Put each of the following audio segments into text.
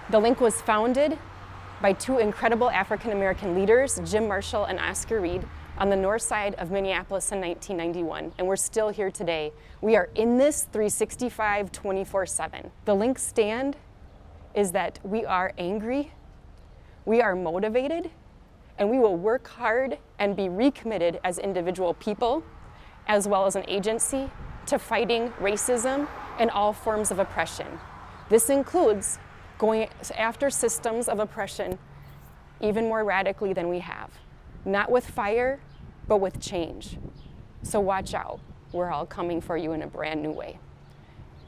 The Link was founded by two incredible African-American leaders, Jim Marshall and Oscar Reed, on the north side of Minneapolis in 1991, and we're still here today. We are in this 365, 24/7. The Link stand is that we are angry, we are motivated, and we will work hard and be recommitted as individual people, as well as an agency, to fighting racism and all forms of oppression. This includes going after systems of oppression even more radically than we have. Not with fire, but with change. So watch out. We're all coming for you in a brand new way.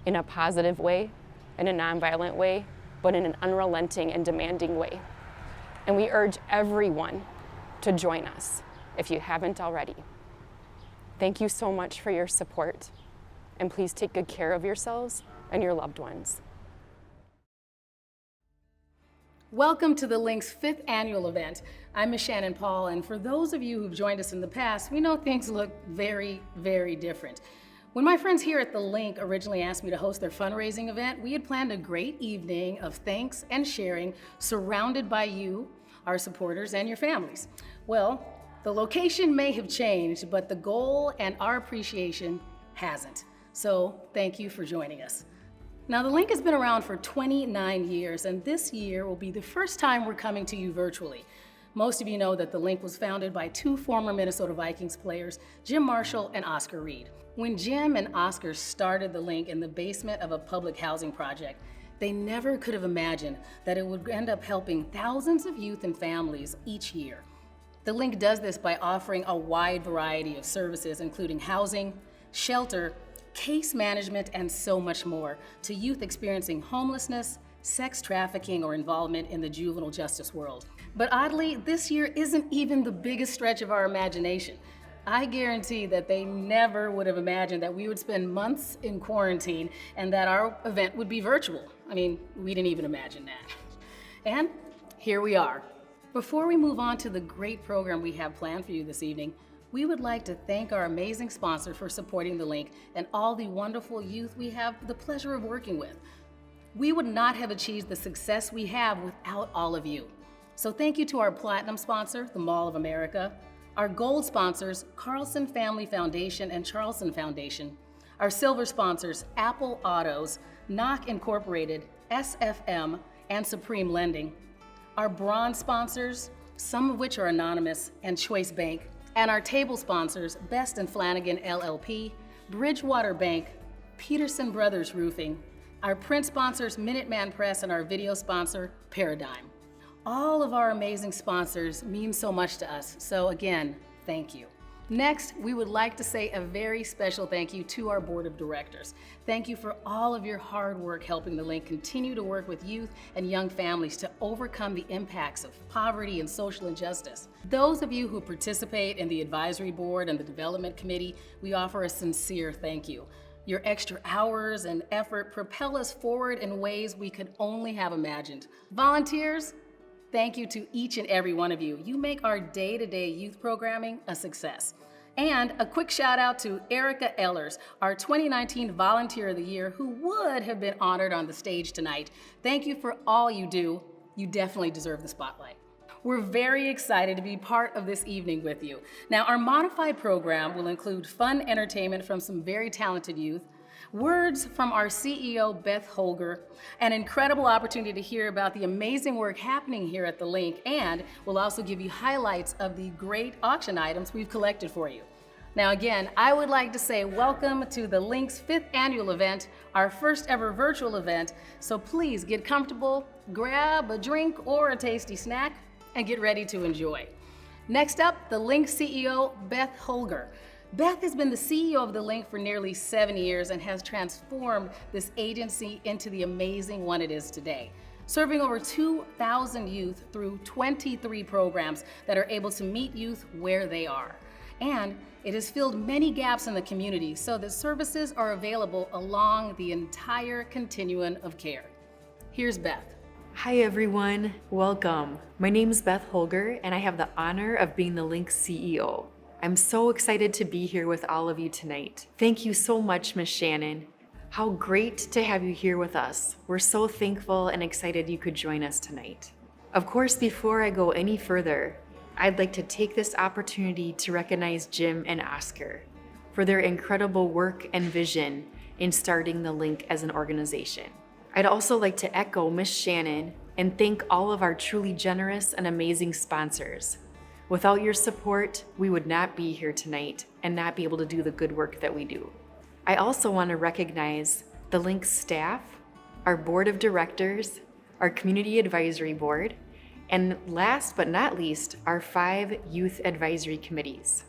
In a positive way, in a nonviolent way, but in an unrelenting and demanding way. And we urge everyone to join us if you haven't already. Thank you so much for your support, and please take good care of yourselves and your loved ones. Welcome to the Link's 5th annual event. I'm Ms. Shannon Paul, and for those of you who've joined us in the past, we know things look very, very different. When my friends here at the Link originally asked me to host their fundraising event, we had planned a great evening of thanks and sharing surrounded by you, our supporters, and your families. Well, the location may have changed, but the goal and our appreciation hasn't. So thank you for joining us. Now, the Link has been around for 29 years, and this year will be the first time we're coming to you virtually. Most of you know that the Link was founded by two former Minnesota Vikings players, Jim Marshall and Oscar Reed. When Jim and Oscar started the Link in the basement of a public housing project, they never could have imagined that it would end up helping thousands of youth and families each year. The Link does this by offering a wide variety of services, including housing, shelter, case management, and so much more to youth experiencing homelessness, sex trafficking, or involvement in the juvenile justice world. But oddly, this year isn't even the biggest stretch of our imagination. I guarantee that they never would have imagined that we would spend months in quarantine and that our event would be virtual. I mean, we didn't even imagine that. And here we are. Before we move on to the great program we have planned for you this evening, we would like to thank our amazing sponsor for supporting the Link and all the wonderful youth we have the pleasure of working with. We would not have achieved the success we have without all of you. So thank you to our platinum sponsor, the Mall of America, our gold sponsors, Carlson Family Foundation and Charlson Foundation, our silver sponsors, Apple Autos, Knock Incorporated, SFM, and Supreme Lending, our bronze sponsors, some of which are anonymous, and Choice Bank, and our table sponsors, Best and Flanagan LLP, Bridgewater Bank, Peterson Brothers Roofing, our print sponsors, Minuteman Press, and our video sponsor, Paradigm. All of our amazing sponsors mean so much to us, so again, thank you. Next, we would like to say a very special thank you to our board of directors. Thank you for all of your hard work helping the Link continue to work with youth and young families to overcome the impacts of poverty and social injustice. Those of you who participate in the advisory board and the development committee, we offer a sincere thank you. Your extra hours and effort propel us forward in ways we could only have imagined. Volunteers, thank you to each and every one of you. You make our day-to-day youth programming a success. And a quick shout out to Erica Ellers, our 2019 Volunteer of the Year, who would have been honored on the stage tonight. Thank you for all you do. You definitely deserve the spotlight. We're very excited to be part of this evening with you. Now, our modified program will include fun entertainment from some very talented youth, words from our CEO, Beth Holger, an incredible opportunity to hear about the amazing work happening here at the Link, and we'll also give you highlights of the great auction items we've collected for you. Now again, I would like to say welcome to the Link's 5th annual event, our first ever virtual event, so please get comfortable, grab a drink or a tasty snack, and get ready to enjoy. Next up, the Link CEO, Beth Holger. Beth has been the CEO of the Link for nearly 7 years and has transformed this agency into the amazing one it is today, serving over 2,000 youth through 23 programs that are able to meet youth where they are. And it has filled many gaps in the community so that services are available along the entire continuum of care. Here's Beth. Hi everyone, welcome. My name is Beth Holger and I have the honor of being the Link CEO. I'm so excited to be here with all of you tonight. Thank you so much, Ms. Shannon. How great to have you here with us. We're so thankful and excited you could join us tonight. Of course, before I go any further, I'd like to take this opportunity to recognize Jim and Oscar for their incredible work and vision in starting the Link as an organization. I'd also like to echo Miss Shannon and thank all of our truly generous and amazing sponsors. Without your support, we would not be here tonight and not be able to do the good work that we do. I also want to recognize the Link staff, our board of directors, our community advisory board, and last but not least, our 5 youth advisory committees.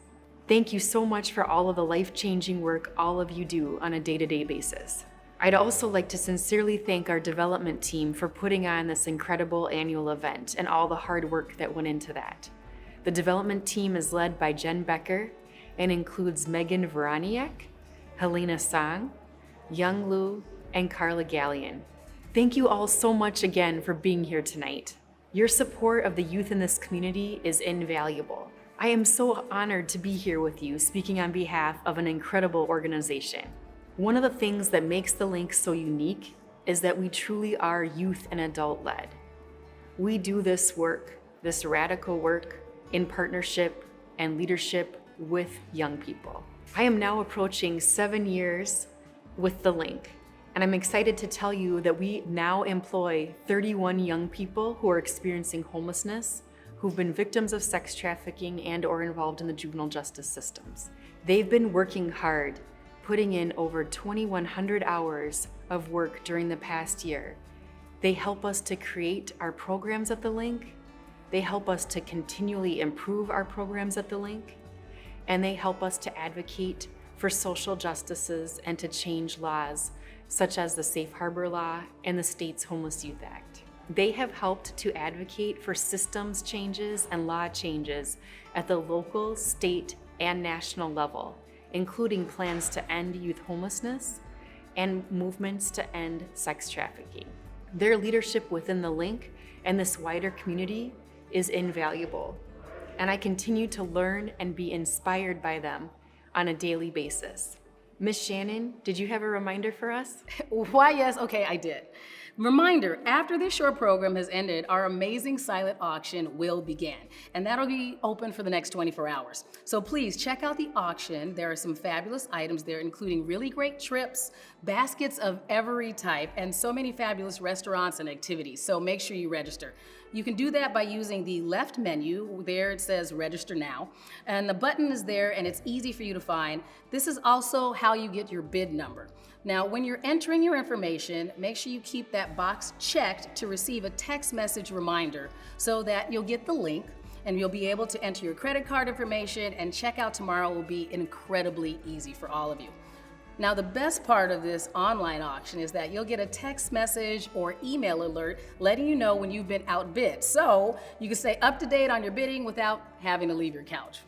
Thank you so much for all of the life-changing work all of you do on a day-to-day basis. I'd also like to sincerely thank our development team for putting on this incredible annual event and all the hard work that went into that. The development team is led by Jen Becker and includes Megan Veroniak, Helena Song, Young Lu, and Carla Gallion. Thank you all so much again for being here tonight. Your support of the youth in this community is invaluable. I am so honored to be here with you speaking on behalf of an incredible organization. One of the things that makes the Link so unique is that we truly are youth and adult-led. We do this work, this radical work, in partnership and leadership with young people. I am now approaching 7 years with the Link. And I'm excited to tell you that we now employ 31 young people who are experiencing homelessness, who've been victims of sex trafficking and/or involved in the juvenile justice systems. They've been working hard, putting in over 2,100 hours of work during the past year. They help us to create our programs at the Link. They help us to continually improve our programs at the Link. And they help us to advocate for social justices and to change laws such as the Safe Harbor Law and the state's Homeless Youth Act. They have helped to advocate for systems changes and law changes at the local, state, and national level, including plans to end youth homelessness and movements to end sex trafficking. Their leadership within the Link and this wider community is invaluable, and I continue to learn and be inspired by them on a daily basis. Miss Shannon, did you have a reminder for us? Why, yes, okay, I did. Reminder, after this short program has ended, our amazing silent auction will begin, and that'll be open for the next 24 hours. So please check out the auction. There are some fabulous items there, including really great trips, baskets of every type, and so many fabulous restaurants and activities. So make sure you register. You can do that by using the left menu. There it says register now, and the button is there and it's easy for you to find. This is also how you get your bid number. Now, when you're entering your information, make sure you keep that box checked to receive a text message reminder so that you'll get the link and you'll be able to enter your credit card information, and checkout tomorrow will be incredibly easy for all of you. Now, the best part of this online auction is that you'll get a text message or email alert letting you know when you've been outbid, so you can stay up to date on your bidding without having to leave your couch.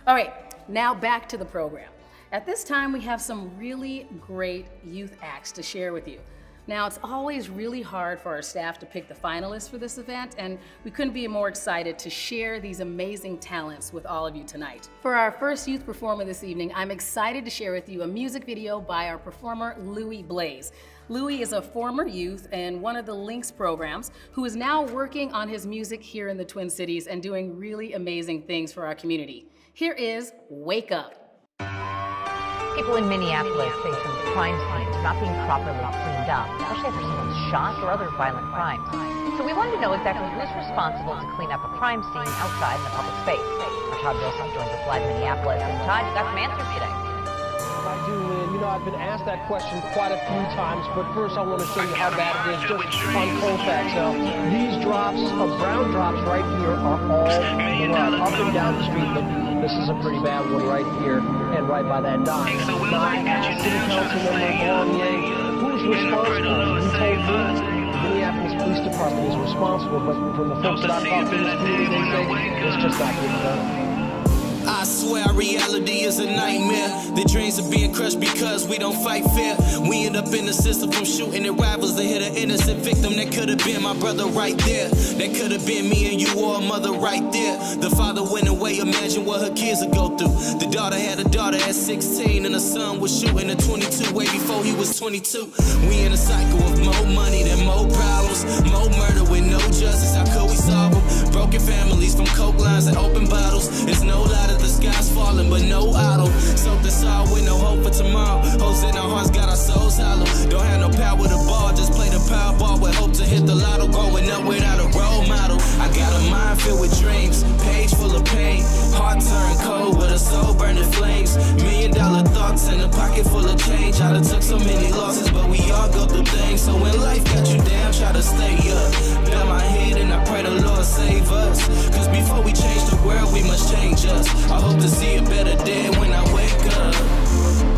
All right, now back to the program. At this time, we have some really great youth acts to share with you. Now, it's always really hard for our staff to pick the finalists for this event, and we couldn't be more excited to share these amazing talents with all of you tonight. For our first youth performer this evening, I'm excited to share with you a music video by our performer, Louis Blaze. Louis is a former youth in one of the Links programs who is now working on his music here in the Twin Cities and doing really amazing things for our community. Here is Wake Up. People in Minneapolis say some crime scenes are not being properly cleaned up, especially if someone's shot or other violent crimes. So we wanted to know exactly who's responsible to clean up a crime scene outside in the public space. Our Todd Wilson joins us live in Minneapolis, and Todd, you got some answers today. I do, Lynn. You know, I've been asked that question quite a few times, but first I want to show you how bad it is just on Colfax. Now, these drops of brown drops right here are all blood up and down the street. But this is a pretty bad one right here and right by that dock. Now, I asked City Councilmember Bonnier, who's responsible? He told me the Minneapolis Police Department is responsible, but from the folks that I've talked to in this community, they say it's just not getting done. I swear our reality is a nightmare. The dreams of being crushed because we don't fight fair. We end up in the system from shooting at rivals to hit an innocent victim. That could have been my brother right there. That could have been me and you or a mother right there. The father went away, imagine what her kids would go through. The daughter had a daughter at 16 and the son was shooting at 22 way before he was 22. We in a cycle of more money than more problems, more murder with no justice. How could we solve them? Broken families from coke lines and open bottles. It's no lie that the sky's falling, but no auto. Something saw with no hope for tomorrow. Hopes in our hearts got our souls hollow. Don't have no power to ball, just play the Powerball with hope to hit the lotto. Growing up without a role model. I got a mind filled with dreams, page full of pain. Heart turned cold with a soul burning flames. $1 million thoughts and a pocket full of change. I done took so many losses, but we all go through things. So when life got you down, try to stay up. Bow my head and I pray the Lord save us. Cause before we change the world, we must change us. I hope to see a better day when I wake up.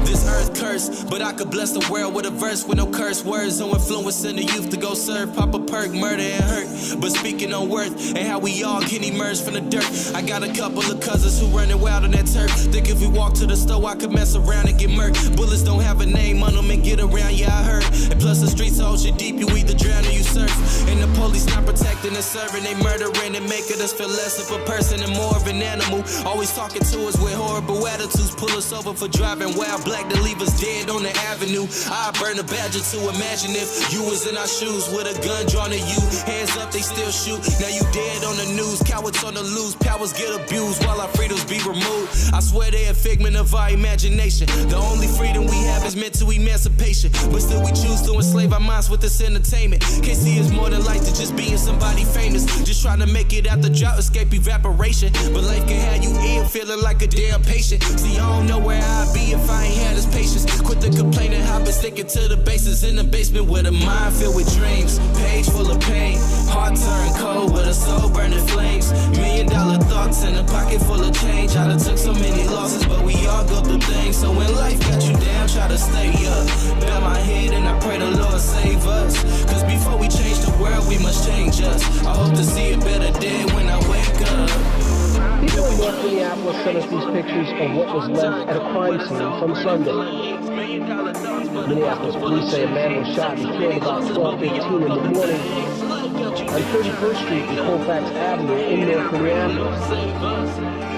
This earth cursed, but I could bless the world with a verse with no curse words. No influencing the youth to go serve, pop a perk, murder and hurt. But speaking on worth and how we all can emerge from the dirt. I got a couple of cousins who running wild on that turf. Think if we walk to the store, I could mess around and get murked. Bullets don't have a name on them and get around, yeah I heard. And plus the streets are ocean deep, you either drown or you surf. And the police not protecting and serving, they murdering and making us feel less of a person and more of an animal. Always talking to us with horrible attitudes, pull us over for driving wild black to leave us dead on the avenue. I burn a badger to imagine if you was in our shoes with a gun drawn at you. Hands up, they still shoot. Now you dead on the news. Cowards on the loose. Powers get abused while our freedoms be removed. I swear they a figment of our imagination. The only freedom we have is mental emancipation. But still we choose to enslave our minds with this entertainment. Can't see it's more than life to just being somebody famous. Just trying to make it out the drought, escape evaporation. But life can have you in feeling like a damn patient. See, I don't know where I'd be if I ain't had this patience. Quit the complaining, I've been sticking to the bases in the basement with a mind filled with dreams. Page full of pain, heart turned cold with a soul burning flames. $1 million thoughts and a pocket full of change. I done took so many losses, but we all go through things. So when life got you down, try to stay up. Bow my head and I pray the Lord save us. Cause before we change the world, we must change us. I hope to see a better day when I wake up. People in North Minneapolis sent us these pictures of what was left at a crime scene from Sunday. Minneapolis police say a man was shot and killed about 12:15 in the morning on 31st Street and Colfax Avenue in North Minneapolis.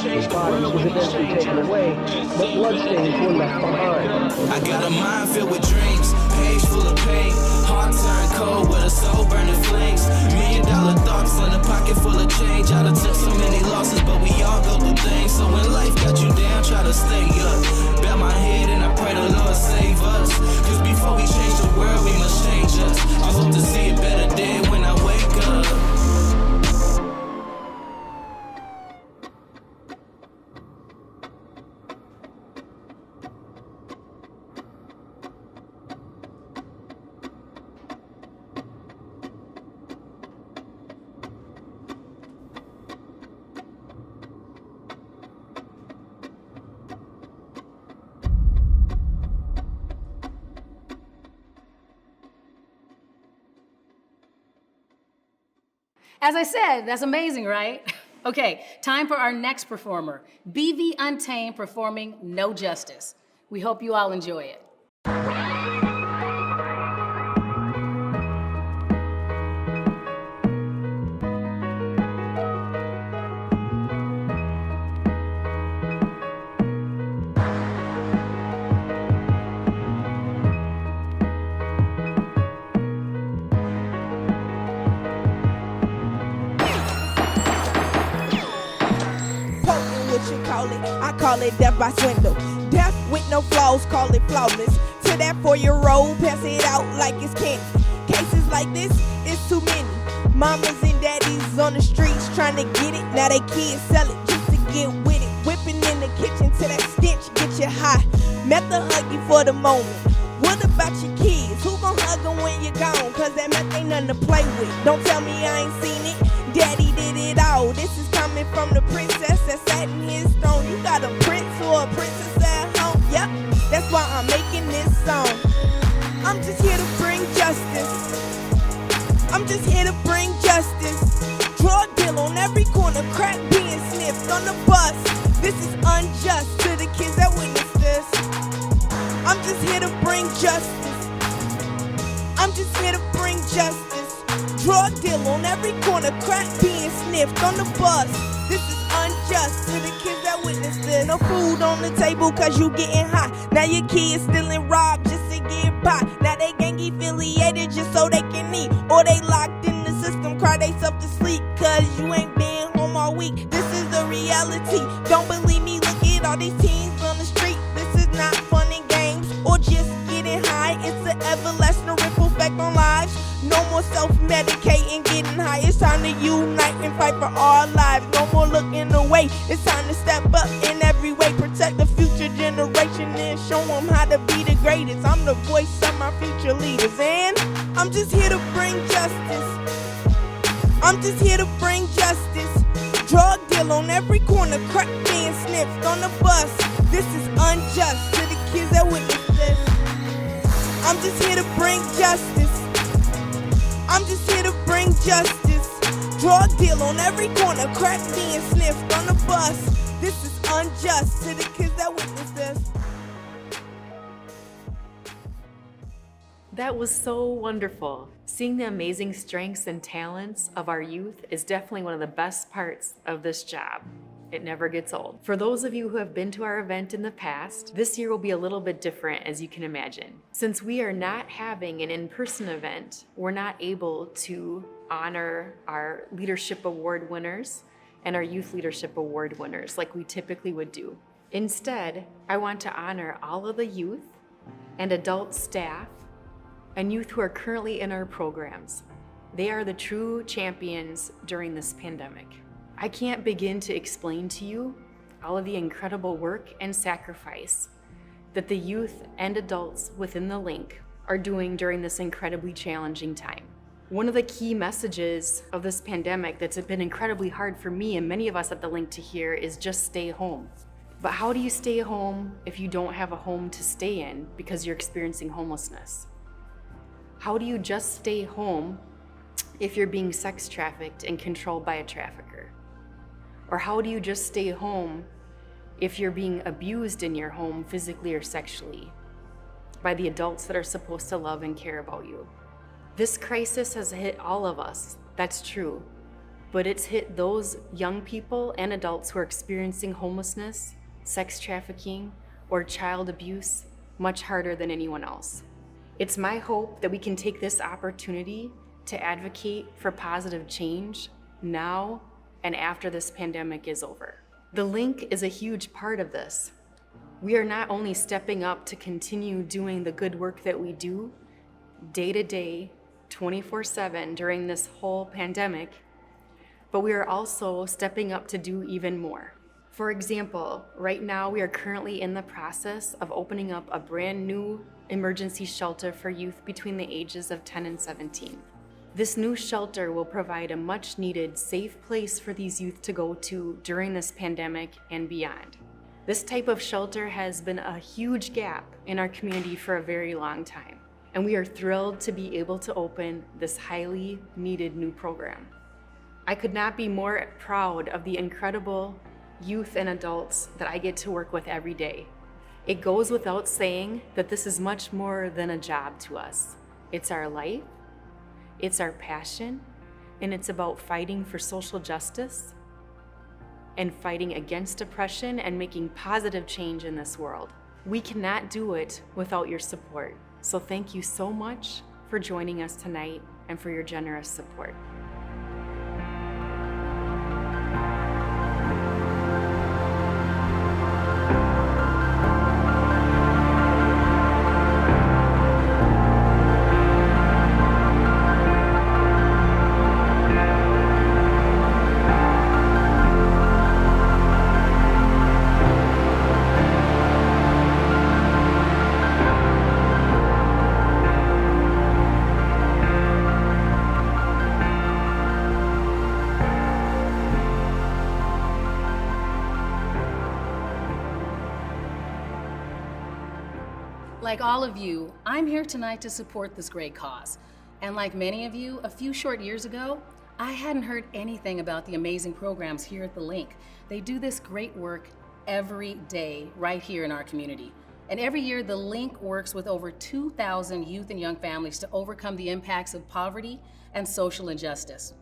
His body was eventually taken away, but bloodstains were left behind. I got a mind filled with dreams, page full of pain. Heart turned cold with a soul burning flames. $1 million thoughts and a pocket full of change. I done took so many losses, but we all go through things. So when life got you down, try to stay up. Bow my head and I pray the Lord save us. Cause before we change the world, we must change us. I hope to see a better day when I wake up. As I said, that's amazing, right? Okay, time for our next performer, BV Untamed, performing No Justice. We hope you all enjoy it. I call it death by swindle. Death with no flaws, call it flawless. To that 4-year-old, pass it out like it's candy. Cases like this, it's too many. Mamas and daddies on the streets trying to get it. Now they kids sell it just to get with it. Whipping in the kitchen till that stench get you high. Meth to hug you for the moment. What about your kids? Who gon' hug them when you're gone? Cause that meth ain't nothing to play with. Don't tell me I ain't seen it. Daddy did it all. This is coming from the princess that sat in his throne. You got a prince or a princess at home? Yep, that's why I'm making this song. I'm just here to bring justice. I'm just here to bring justice. Drug deal on every corner, crack being sniffed on the bus. This is justice. Drug deal on every corner, crack being sniffed on the bus. This is unjust to the kids that witness this. No food on the table cause you getting high. Now your kids stealing rob just to get by. Now they gang affiliated just so they can eat. Or they locked in the system, cry they self to sleep cause you ain't been home all week. This is the reality. Don't believe me, look at all these teens on the street. This is not fun and games or just getting high. It's an everlasting ripple effect on lives. No more self-medicating, getting high. It's time to unite and fight for our lives. No more looking away. It's time to step up in every way. Protect the future generation and show them how to be the greatest. I'm the voice of my future leaders, and I'm just here to bring justice. I'm just here to bring justice. Drug deal on every corner, crack being sniffed on the bus. This is unjust to the kids that witness this. I'm just here to bring justice. I'm just here to bring justice. Drug deal on every corner, crack being sniffed on the bus. This is unjust to the kids that witness this. That was so wonderful. Seeing the amazing strengths and talents of our youth is definitely one of the best parts of this job. It never gets old. For those of you who have been to our event in the past, this year will be a little bit different, as you can imagine. Since we are not having an in-person event, we're not able to honor our leadership award winners and our youth leadership award winners like we typically would do. Instead, I want to honor all of the youth and adult staff and youth who are currently in our programs. They are the true champions during this pandemic. I can't begin to explain to you all of the incredible work and sacrifice that the youth and adults within the link are doing during this incredibly challenging time. One of the key messages of this pandemic that's been incredibly hard for me and many of us at the link to hear is just stay home. But how do you stay home if you don't have a home to stay in because you're experiencing homelessness? How do you just stay home if you're being sex trafficked and controlled by a trafficker? Or how do you just stay home if you're being abused in your home physically or sexually by the adults that are supposed to love and care about you? This crisis has hit all of us, that's true, but it's hit those young people and adults who are experiencing homelessness, sex trafficking, or child abuse much harder than anyone else. It's my hope that we can take this opportunity to advocate for positive change now and after this pandemic is over. The link is a huge part of this. We are not only stepping up to continue doing the good work that we do day to day, 24/7 during this whole pandemic, but we are also stepping up to do even more. For example, right now we are currently in the process of opening up a brand new emergency shelter for youth between the ages of 10 and 17. This new shelter will provide a much needed safe place for these youth to go to during this pandemic and beyond. This type of shelter has been a huge gap in our community for a very long time, and we are thrilled to be able to open this highly needed new program. I could not be more proud of the incredible youth and adults that I get to work with every day. It goes without saying that this is much more than a job to us. It's our life, it's our passion, and it's about fighting for social justice and fighting against oppression and making positive change in this world. We cannot do it without your support. So thank you so much for joining us tonight and for your generous support. Like all of you, I'm here tonight to support this great cause. And like many of you, a few short years ago, I hadn't heard anything about the amazing programs here at the Link. They do this great work every day right here in our community. And every year, the Link works with over 2,000 youth and young families to overcome the impacts of poverty and social injustice.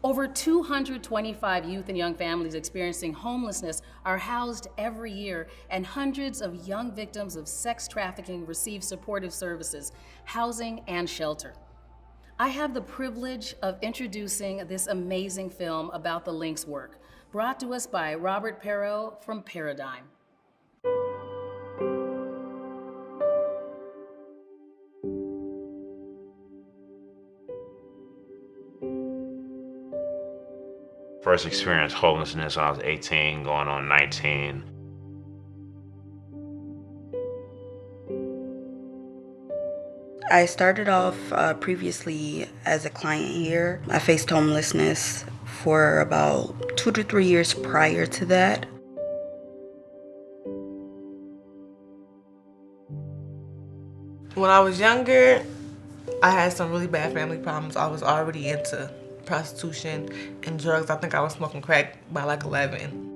Over 225 youth and young families experiencing homelessness are housed every year, and hundreds of young victims of sex trafficking receive supportive services, housing, and shelter. I have the privilege of introducing this amazing film about the Link's work, brought to us by Robert Perot from Paradigm. First experienced homelessness when I was 18, going on 19. I started off previously as a client here. I faced homelessness for about 2 to 3 years prior to that. When I was younger, I had some really bad family problems. I was already into prostitution and drugs. I think I was smoking crack by like 11.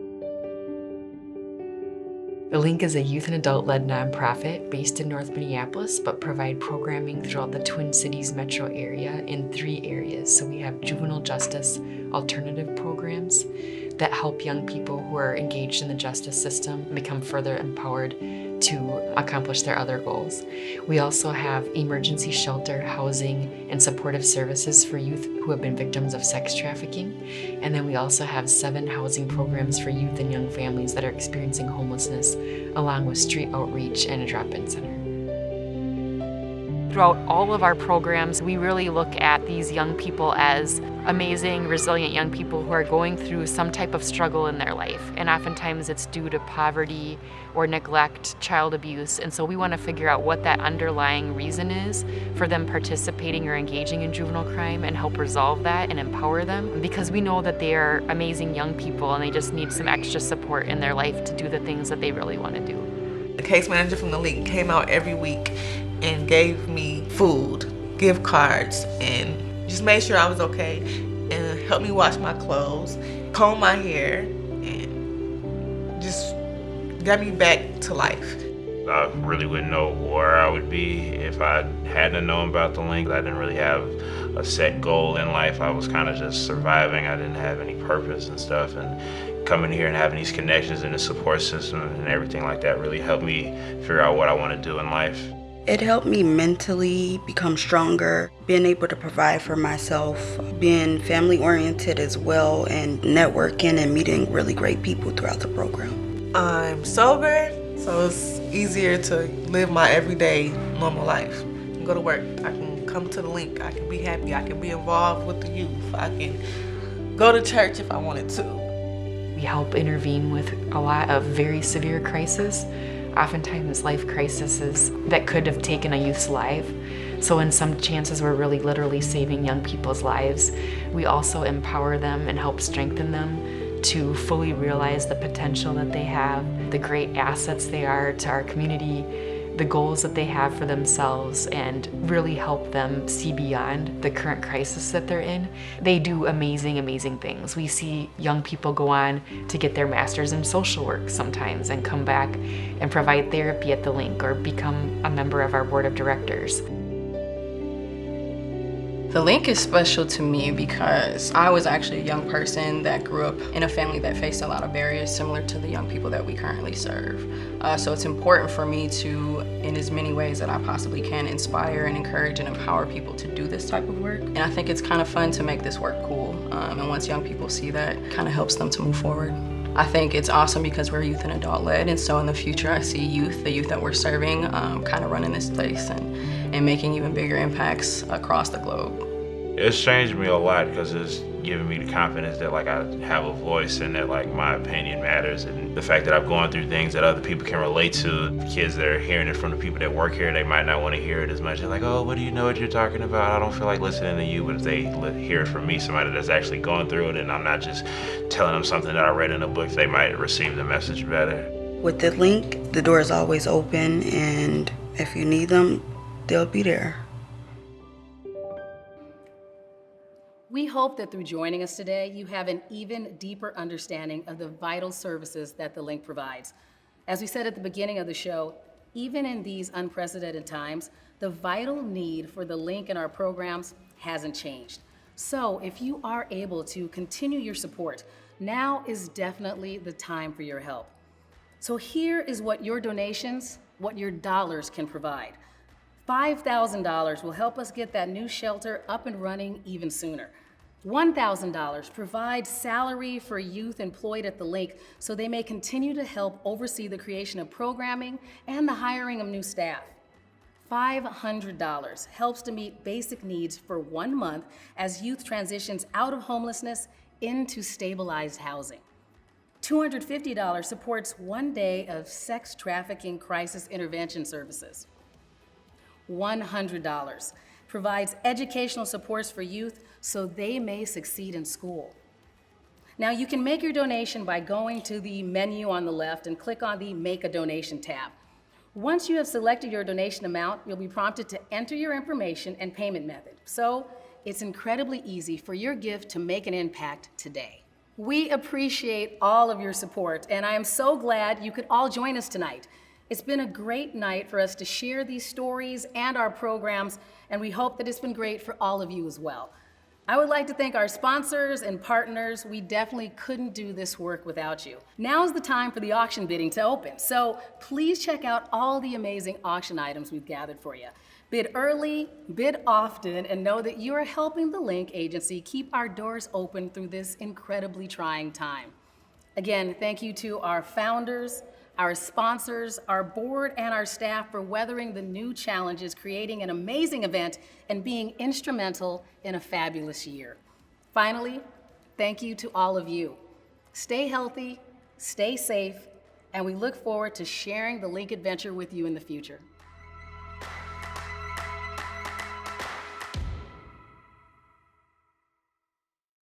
The Link is a youth and adult-led nonprofit based in North Minneapolis, but provide programming throughout the Twin Cities metro area in 3 areas. So we have juvenile justice alternative programs that help young people who are engaged in the justice system become further empowered to accomplish their other goals. We also have emergency shelter, housing, and supportive services for youth who have been victims of sex trafficking. And then we also have 7 housing programs for youth and young families that are experiencing homelessness, along with street outreach and a drop-in center. Throughout all of our programs, we really look at these young people as amazing, resilient young people who are going through some type of struggle in their life. And oftentimes it's due to poverty or neglect, child abuse. And so we want to figure out what that underlying reason is for them participating or engaging in juvenile crime and help resolve that and empower them. Because we know that they are amazing young people and they just need some extra support in their life to do the things that they really want to do. The case manager from the Link came out every week and gave me food, gift cards, and just made sure I was okay and helped me wash my clothes, comb my hair, and just got me back to life. I really wouldn't know where I would be if I hadn't known about the Link. I didn't really have a set goal in life. I was kind of just surviving. I didn't have any purpose and stuff. And coming here and having these connections and the support system and everything like that really helped me figure out what I want to do in life. It helped me mentally become stronger, being able to provide for myself, being family oriented as well, and networking and meeting really great people throughout the program. I'm sober, so it's easier to live my everyday normal life. I can go to work, I can come to the Link, I can be happy, I can be involved with the youth, I can go to church if I wanted to. We help intervene with a lot of very severe crises, oftentimes life crises that could have taken a youth's life. So in some chances, we're really literally saving young people's lives. We also empower them and help strengthen them to fully realize the potential that they have, the great assets they are to our community, the goals that they have for themselves, and really help them see beyond the current crisis that they're in. They do amazing, amazing things. We see young people go on to get their master's in social work sometimes and come back and provide therapy at the Link or become a member of our board of directors. The Link is special to me because I was actually a young person that grew up in a family that faced a lot of barriers similar to the young people that we currently serve. So it's important for me to, in as many ways that I possibly can, inspire and encourage and empower people to do this type of work. And I think it's kind of fun to make this work cool. And once young people see that, it kind of helps them to move forward. I think it's awesome because we're youth and adult led, and so in the future I see youth, the youth that we're serving, kind of running this place and making even bigger impacts across the globe. It's changed me a lot because it's given me the confidence that like I have a voice and that like my opinion matters, and the fact that I've gone through things that other people can relate to. Kids that are hearing it from the people that work here, they might not want to hear it as much. They're like, oh, what do you know what you're talking about? I don't feel like listening to you. But if they hear it from me, somebody that's actually going through it, and I'm not just telling them something that I read in a book, they might receive the message better. With the Link, the door is always open, and if you need them, they'll be there. We hope that through joining us today, you have an even deeper understanding of the vital services that the Link provides. As we said at the beginning of the show, even in these unprecedented times, the vital need for the link in our programs hasn't changed. So if you are able to continue your support, now is definitely the time for your help. So here is what your donations, what your dollars can provide. $5,000 will help us get that new shelter up and running even sooner. $1,000 provides salary for youth employed at the link so they may continue to help oversee the creation of programming and the hiring of new staff. $500 helps to meet basic needs for 1 month as youth transitions out of homelessness into stabilized housing. $250 supports 1 day of sex trafficking crisis intervention services. $100 provides educational supports for youth so they may succeed in school. Now you can make your donation by going to the menu on the left and click on the Make a Donation tab. Once you have selected your donation amount, you'll be prompted to enter your information and payment method. So it's incredibly easy for your gift to make an impact today. We appreciate all of your support, and I am so glad you could all join us tonight. It's been a great night for us to share these stories and our programs, and we hope that it's been great for all of you as well. I would like to thank our sponsors and partners. We definitely couldn't do this work without you. Now is the time for the auction bidding to open, so please check out all the amazing auction items we've gathered for you. Bid early, bid often, and know that you are helping the Link Agency keep our doors open through this incredibly trying time. Again, thank you to our founders, our sponsors, our board, and our staff for weathering the new challenges, creating an amazing event, and being instrumental in a fabulous year. Finally, thank you to all of you. Stay healthy, stay safe, and we look forward to sharing the Link adventure with you in the future.